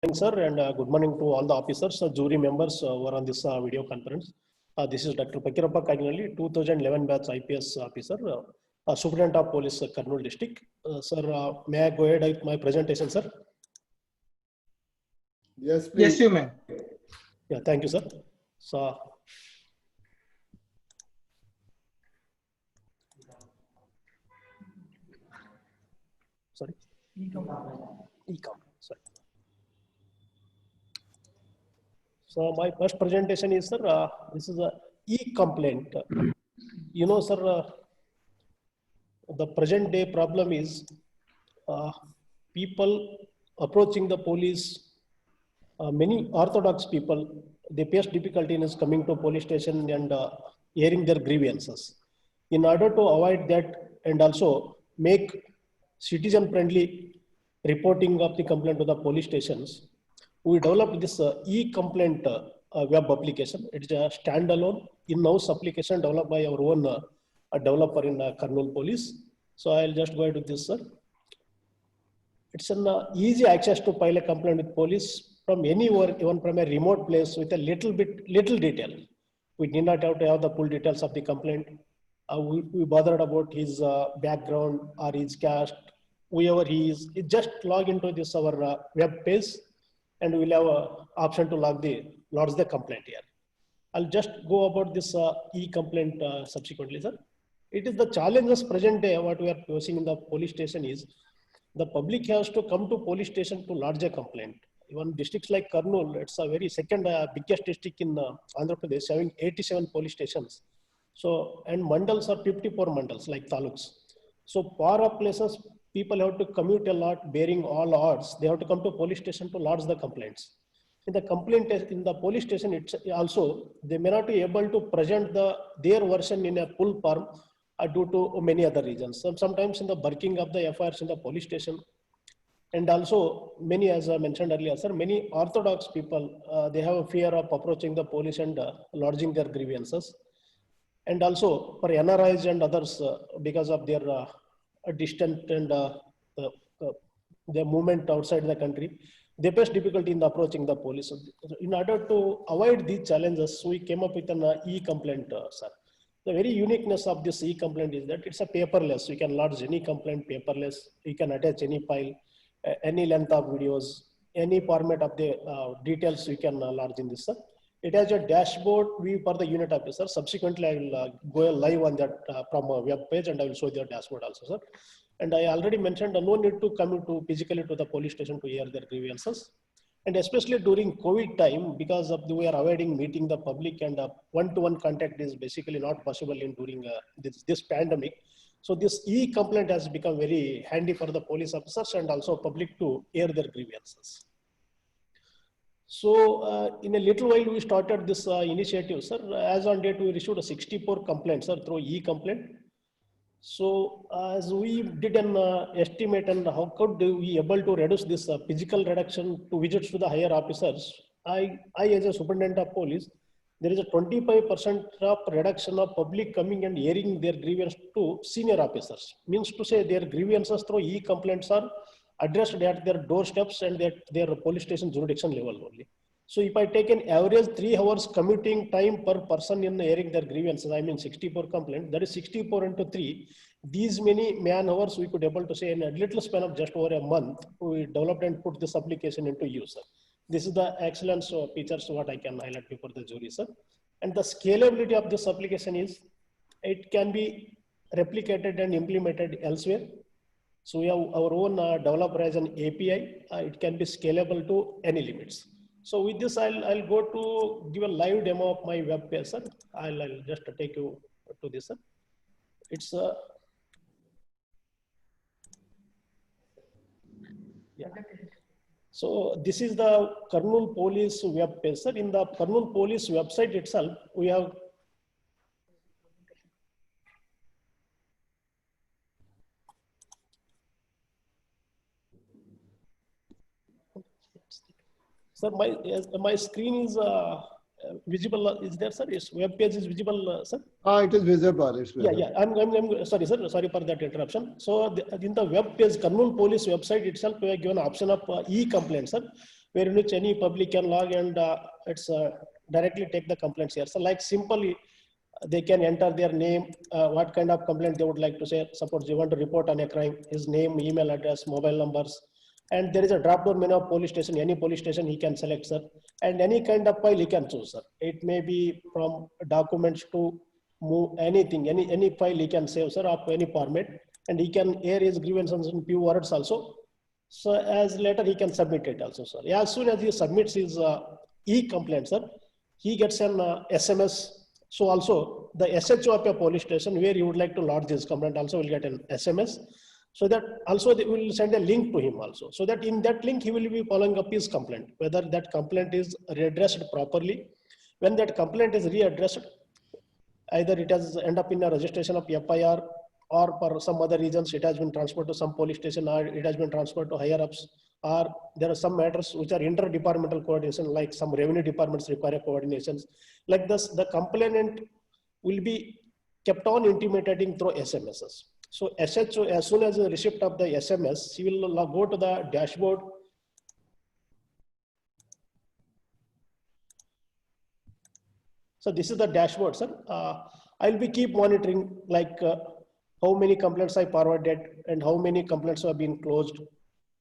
Thanks, sir, and good morning to all the officers, jury members who are on this video conference. This is Dr. Pakirappa Kaginalli, 2011 batch IPS officer, Superintendent of Police, Kurnool District. Sir, may I go ahead with my presentation, sir? Yes, please. Yes, you may. Yeah, thank you, sir. So, sorry. E-com. Sorry. So my first presentation is, sir, this is a e-complaint. You know, sir, the present day problem is people approaching the police. Many orthodox people, they face difficulty in coming to police station and airing their grievances. In order to avoid that and also make citizen friendly reporting of the complaint to the police stations, we developed this e-complaint web application. It's a standalone in-house application developed by our own developer in Kurnool Police. So I'll just go ahead with this, sir. It's an easy access to file a complaint with police from anywhere, even from a remote place with a little detail. We need not have to have the full details of the complaint. We bothered about his background or his caste, whoever he is. It just log into this our web page, and we'll have an option to lodge the complaint here. I'll just go about this e-complaint subsequently, sir. It is the challenges present day what we are facing in the police station is the public has to come to police station to lodge a complaint. Even districts like Kurnool, it's a very second biggest district in Andhra Pradesh, having 87 police stations. So, and mandals are 54 mandals like taluks. So far up places, people have to commute a lot, bearing all odds. They have to come to police station to lodge the complaints. In the complaint, in the police station, it's also, they may not be able to present their version in a full form due to many other reasons. Sometimes in the working of the FIRs in the police station, and also many, as I mentioned earlier, sir, many orthodox people, they have a fear of approaching the police and lodging their grievances. And also for NRIs and others, because of their distant and their movement outside the country, they face difficulty in approaching the police. In order to avoid these challenges, we came up with an e-complaint, sir. The very uniqueness of this e-complaint is that it's a paperless. You can lodge any complaint paperless. You can attach any file, any length of videos, any format of the details you can lodge in this, sir. It has a dashboard view for the unit officer. Subsequently, I will go live on that from a web page, and I will show the dashboard also, sir. And I already mentioned no need to come to physically to the police station to air their grievances. And especially during COVID time, because of we are avoiding meeting the public and one-to-one contact is basically not possible in during this pandemic. So this e-complaint has become very handy for the police officers and also public to air their grievances. So in a little while we started this initiative, sir. As on date, we received 64 complaints, sir, through e-complaint. So as we did an estimate and how could we able to reduce this physical reduction to visits to the higher officers, I as a superintendent of police, there is a 25% of reduction of public coming and airing their grievance to senior officers. Means to say their grievances through e-complaints are addressed at their doorsteps and at their police station jurisdiction level only. So if I take an average 3 hours commuting time per person in airing their grievances, I mean 64 complaints, that is 64 into 3. These many man hours we could able to say in a little span of just over a month, we developed and put this application into use, sir. This is the excellence features what I can highlight before the jury, sir. And the scalability of this application is, it can be replicated and implemented elsewhere. So we have our own developer as an API. It can be scalable to any limits. So with this, I'll go to give a live demo of my web page, sir. I'll just take you to this, sir. It's yeah. So this is the Kurnool Police web page, sir. In the Kurnool Police website itself, we have sir, my screen is visible. Is there, sir? Yes, web page is visible, sir. It is visible. It's visible. Yeah. I'm sorry, sir. Sorry for that interruption. So in the web page, Kurnool Police website itself, we have given option of e-complaint, sir. where in which any public can log and it's directly take the complaints here. So like simply they can enter their name, what kind of complaint they would like to say. Suppose you want to report on a crime, his name, email address, mobile numbers, and there is a drop down menu of police station. Any police station he can select, sir, and any kind of file he can choose, sir. It may be from documents to move anything, any file he can save, sir, of any format, and he can air his grievances in few words also. So as later he can submit it also, sir. Yeah, as soon as he submits his e-complaint, sir, he gets an SMS. So also the SHO of a police station where you would like to lodge this complaint also will get an SMS. So that also they will send a link to him also. So that in that link he will be following up his complaint, whether that complaint is readdressed properly. When that complaint is readdressed, either it has end up in a registration of FIR, or for some other reasons it has been transferred to some police station, or it has been transferred to higher ups, or there are some matters which are inter-departmental coordination, like some revenue departments require coordinations. Like this, the complainant will be kept on intimating through SMSs. So SHO, as soon as the receipt of the SMS, he will go to the dashboard. So this is the dashboard, sir. I'll be keep monitoring like how many complaints I forwarded and how many complaints have been closed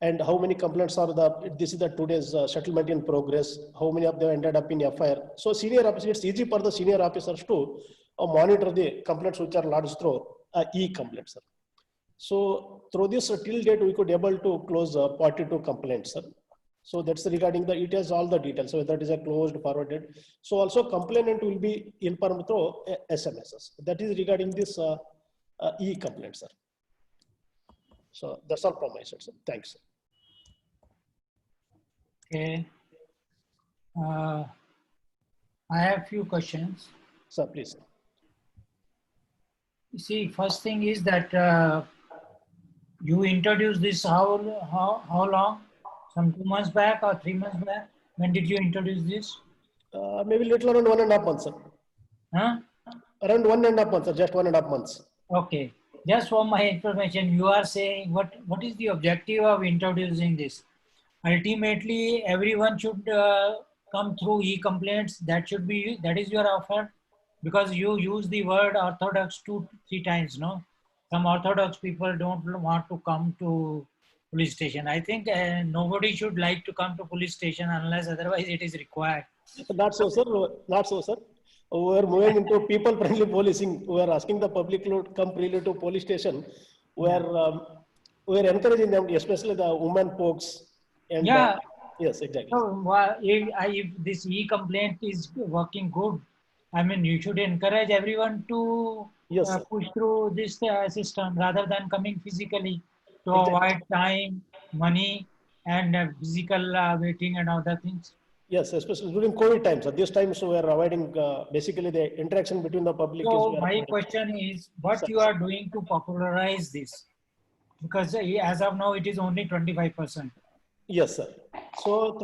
and how many complaints are this is the today's settlement in progress, how many of them ended up in FIR. So senior officers, it's easy for the senior officers to monitor the complaints which are lodged through e-complaints, sir. So through this till date, we could able to close 42 complaints, sir. So that's regarding the, it has all the details. So whether it is a closed, forwarded. So also complainant will be informed through SMSs. That is regarding this e-complaint, sir. So that's all from my side, sir. Thanks, sir. Okay. I have few questions. Sir, please. Sir. You see, first thing is that you introduced this how long? Some 2 months back or 3 months back? When did you introduce this? Maybe little around 1.5 months, sir. Huh? Around 1.5 months, sir. Just 1.5 months. Okay. Just for my information, you are saying what is the objective of introducing this? Ultimately, everyone should come through e-complaints. That is your offer, because you use the word orthodox 2-3 times, no? Some orthodox people don't want to come to police station. I think nobody should like to come to police station unless otherwise it is required. Not so, sir. Not so, sir. We are moving into people-friendly policing. We are asking the public to come freely to police station. We are encouraging them, especially the women folks. And yeah. Yes, exactly. So if this e-complaint is working good, I mean, you should encourage everyone to push through this system rather than coming physically to avoid time, money, and physical waiting and other things. Yes, especially during COVID times. At this time, so we are avoiding basically the interaction between the public. So my question is, what you are doing to popularize this? Because as of now, it is only 25%. Yes, sir. So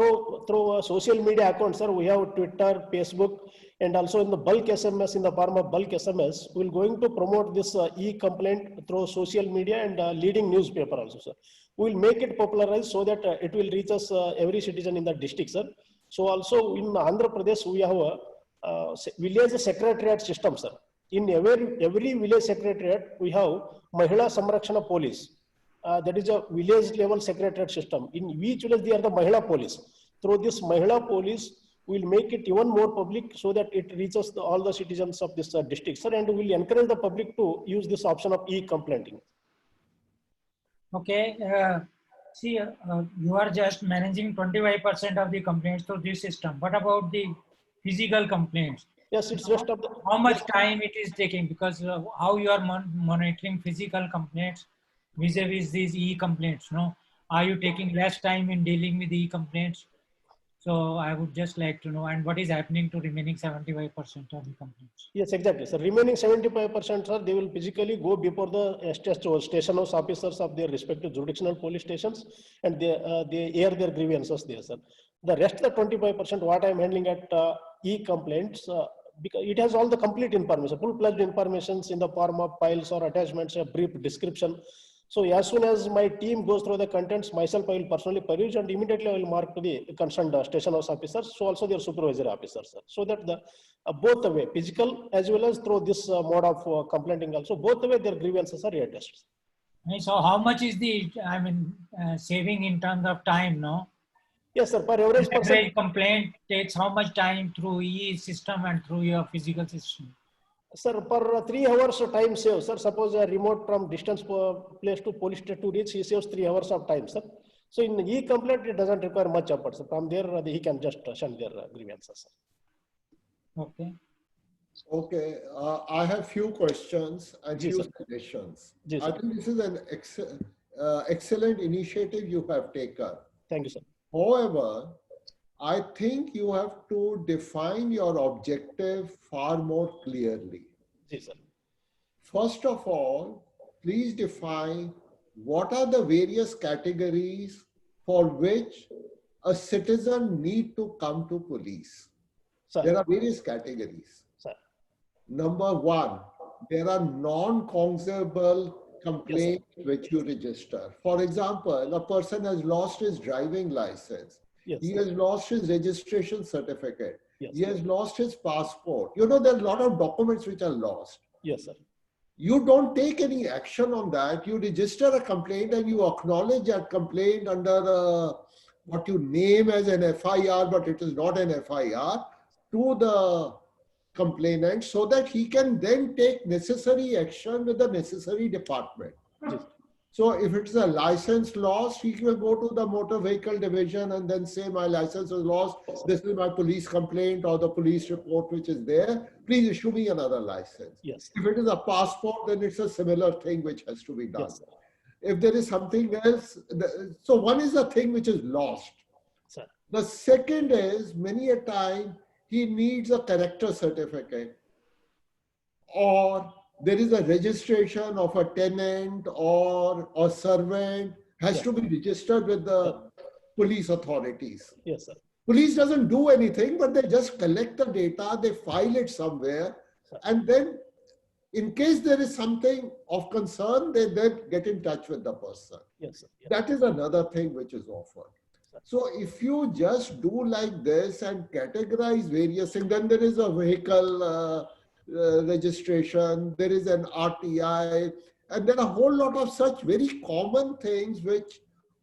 through social media accounts, sir, we have Twitter, Facebook, and also in the bulk SMS, in the form of bulk SMS, we're going to promote this e-complaint through social media and leading newspaper also, sir. We'll make it popularized so that it will reach us every citizen in the district, sir. So also in Andhra Pradesh, we have a village secretariat system, sir. In every village secretariat, we have Mahila Samrakshana Police. That is a village level secretariat system. In each village, they are the Mahila Police. Through this Mahila Police, we'll make it even more public so that it reaches all the citizens of this district, sir, and we'll encourage the public to use this option of e-complaining. Okay. See, you are just managing 25% of the complaints through this system. What about the physical complaints? Yes, it's just of the, how much time it is taking, because how you are monitoring physical complaints vis-a-vis these e-complaints, no? Are you taking less time in dealing with e-complaints? So I would just like to know, and what is happening to remaining 75% of the complaints? Yes, exactly. So remaining 75%, sir, they will physically go before the station house officers of their respective jurisdictional police stations, and they air their grievances there, sir. The rest of the 25%, what I'm handling at e-complaints, because it has all the complete information, full-fledged information in the form of files or attachments, a brief description. So as soon as my team goes through the contents, myself, I will personally peruse and immediately I will mark to the concerned station house officers, so also their supervisory officers, sir. So that the both the way, physical as well as through this mode of complaining also, both the way their grievances are addressed. And so how much is the, saving in terms of time, no? Yes, sir. Per average person, Average complaint takes how much time through e-system and through your physical system? sir, per 3 hours time save, sir. Suppose a remote from distance place to police station to reach, he saves 3 hours of time, sir. So in e-complaint, it doesn't require much effort. So from there, he can just send their grievances, sir. Okay. Okay, I have few questions and Ji, few sir. suggestions. Ji, I sir. think this is an excellent initiative you have taken. Thank you, sir. However, I think you have to define your objective far more clearly. Ji, sir. First of all, please define what are the various categories for which a citizen need to come to police. Sir. There are various categories. Sir. Number one, there are non-cognizable complaints which you register. For example, a person has lost his driving license. Yes, He sir. has lost his registration certificate. Yes, He has lost his passport. You know, there are a lot of documents which are lost. Yes, sir. You don't take any action on that. You register a complaint and you acknowledge that complaint under what you name as an FIR, but it is not an FIR, to the complainant so that he can then take necessary action with the necessary department. Yes. So if it's a license lost, he will go to the motor vehicle division and then say my license was lost. This is my police complaint or the police report which is there. Please issue me another license. Yes. If it is a passport, then it's a similar thing which has to be done. Yes, sir. If there is something else, so one is the thing which is lost. Sir. The second is many a time he needs a character certificate, or there is a registration of a tenant or a servant has to be registered with the police authorities. Yes, sir. Police doesn't do anything, but they just collect the data, they file it somewhere, and then in case there is something of concern, they then get in touch with the person. Yes, sir. Yes. That is another thing which is offered. So if you just do like this and categorize various things, then there is a vehicle registration, there is an RTI, and there are a whole lot of such very common things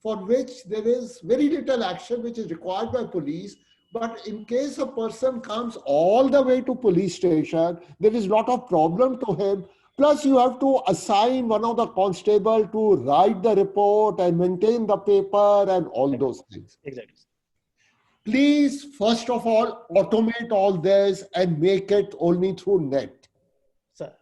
for which there is very little action which is required by police. But in case a person comes all the way to police station, there is a lot of problem to him. Plus, you have to assign one of the constable to write the report and maintain the paper and all those things. Exactly. Please, first of all, automate all this and make it only through net. Sir.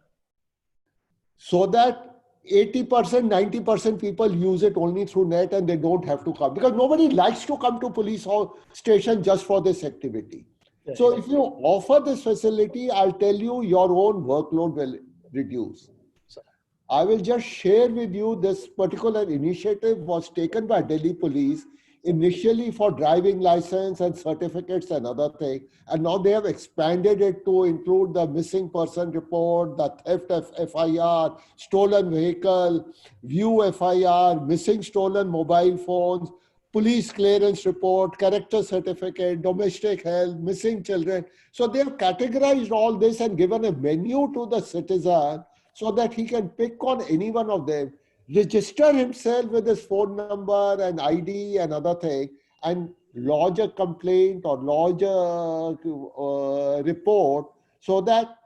So that 80%, 90% people use it only through net and they don't have to come. Because nobody likes to come to police station just for this activity. Yes. So if you offer this facility, I'll tell you your own workload will reduce. Sir. I will just share with you this particular initiative was taken by Delhi Police initially for driving license and certificates and other things. And now they have expanded it to include the missing person report, the theft FIR, stolen vehicle, view FIR, missing stolen mobile phones, police clearance report, character certificate, domestic health, missing children. So they have categorized all this and given a menu to the citizen so that he can pick on any one of them, register himself with his phone number and ID and other thing, and lodge a complaint or lodge a report so that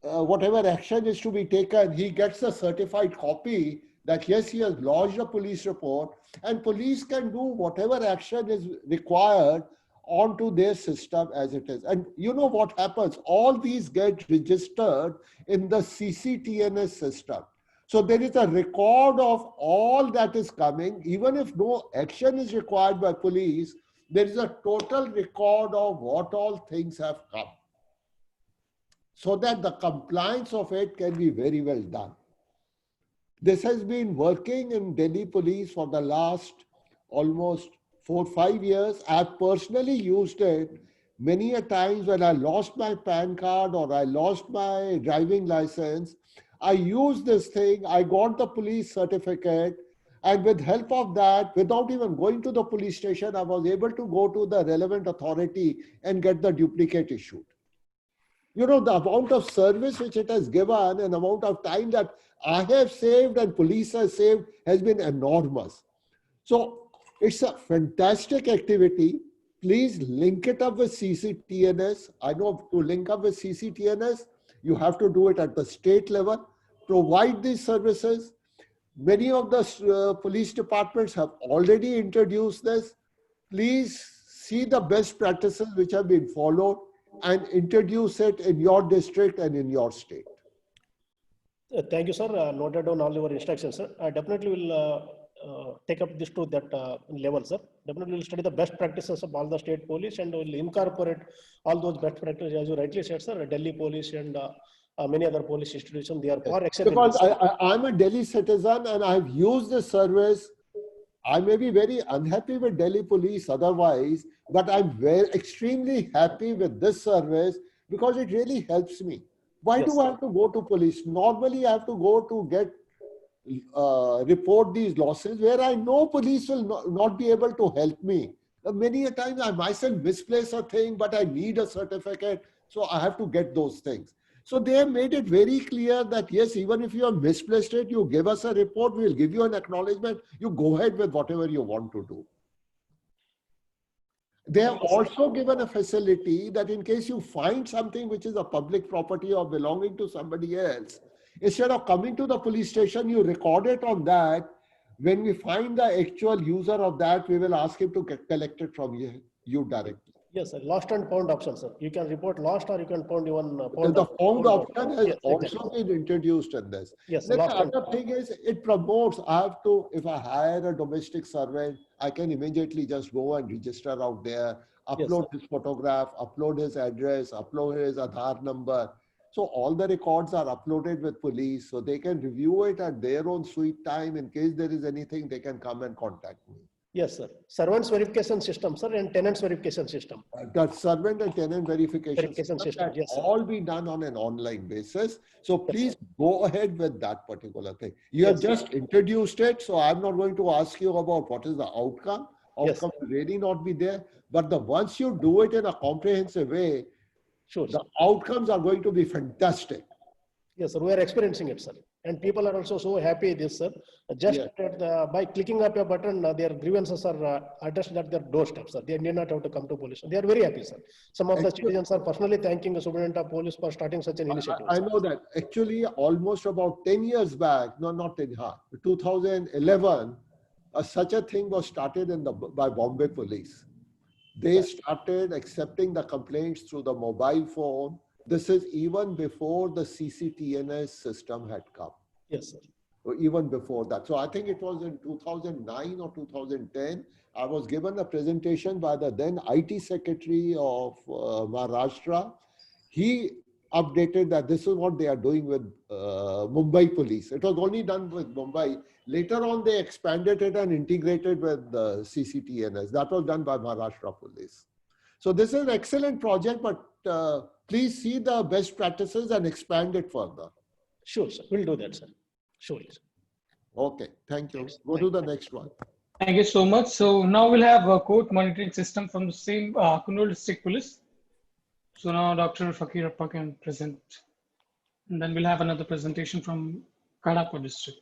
whatever action is to be taken, he gets a certified copy that yes, he has lodged a police report, and police can do whatever action is required onto their system as it is. And you know what happens? All these get registered in the CCTNS system. So there is a record of all that is coming. Even if no action is required by police, there is a total record of what all things have come, so that the compliance of it can be very well done. This has been working in Delhi Police for the last almost 4 or 5 years. I have personally used it many a times when I lost my PAN card or I lost my driving license. I used this thing, I got the police certificate, and with help of that, without even going to the police station, I was able to go to the relevant authority and get the duplicate issued. You know, the amount of service which it has given and amount of time that I have saved and police has saved has been enormous. So it's a fantastic activity. Please link it up with CCTNS. I know to link up with CCTNS, you have to do it at the state level. Provide these services. Many of the police departments have already introduced this. Please see the best practices which have been followed and introduce it in your district and in your state. Thank you, sir. Noted down all your instructions, sir. I definitely will take up this to that level, sir. Definitely will study the best practices of all the state police and will incorporate all those best practices, as you rightly said, sir. Delhi police and many other police institutions, they are far excellent. Because I'm a Delhi citizen and I've used this service. I may be very unhappy with Delhi police otherwise, but I'm very extremely happy with this service because it really helps me. Why Yes, do I have to go to police? Normally, I have to go to get report these losses where I know police will not be able to help me. Many a times I myself misplace a thing, but I need a certificate, so I have to get those things. So they have made it very clear that yes, even if you have misplaced it, you give us a report, we'll give you an acknowledgement, you go ahead with whatever you want to do. They have also given a facility that in case you find something which is a public property or belonging to somebody else, instead of coming to the police station, you record it on that. When we find the actual user of that, we will ask him to get collected from you directly. Yes, sir. Lost and found option, sir. You can report lost or you can found even found. The found option has yes, also exactly. been introduced in this. Yes, Then the lost and other thing is it promotes, I have to, if I hire a domestic servant, I can immediately just go and register out there, upload his photograph, upload his address, upload his Aadhaar number. So all the records are uploaded with police, so they can review it at their own sweet time. In case there is anything, they can come and contact me. Yes, sir. Servants verification system, sir, and tenants verification system. That servant and tenant verification system system. Yes, sir. all be done on an online basis. So please go ahead with that particular thing. You have just introduced it, so I'm not going to ask you about what is the outcome. Outcome will really not be there. But once you do it in a comprehensive way, sure, the outcomes are going to be fantastic. Yes, sir. We are experiencing it, sir. And people are also so happy this, sir. Just by clicking up a button, their grievances are addressed at their doorstep, sir. They need not have to come to police. They are very happy, sir. Some of the citizens are personally thanking the superintendent of police for starting such an initiative. I know that. Actually, almost about 10 years back, no, not 10, 2011, such a thing was started by Bombay Police. They started accepting the complaints through the mobile phone. This is even before the CCTNS system had come. Yes, sir. Or even before that. So I think it was in 2009 or 2010, I was given a presentation by the then IT Secretary of Maharashtra. He updated that this is what they are doing with Mumbai Police. It was only done with Mumbai. Later on, they expanded it and integrated with the CCTNS. That was done by Maharashtra Police. So this is an excellent project, but please see the best practices and expand it further. Sure, sir. We'll do that, sir. Surely. Okay, thank you. Go to the next one. Thank you so much. So now we'll have a court monitoring system from the same Kurnool District Police. So now Dr. Fakir Appa can present. And then we'll have another presentation from Kadapa District.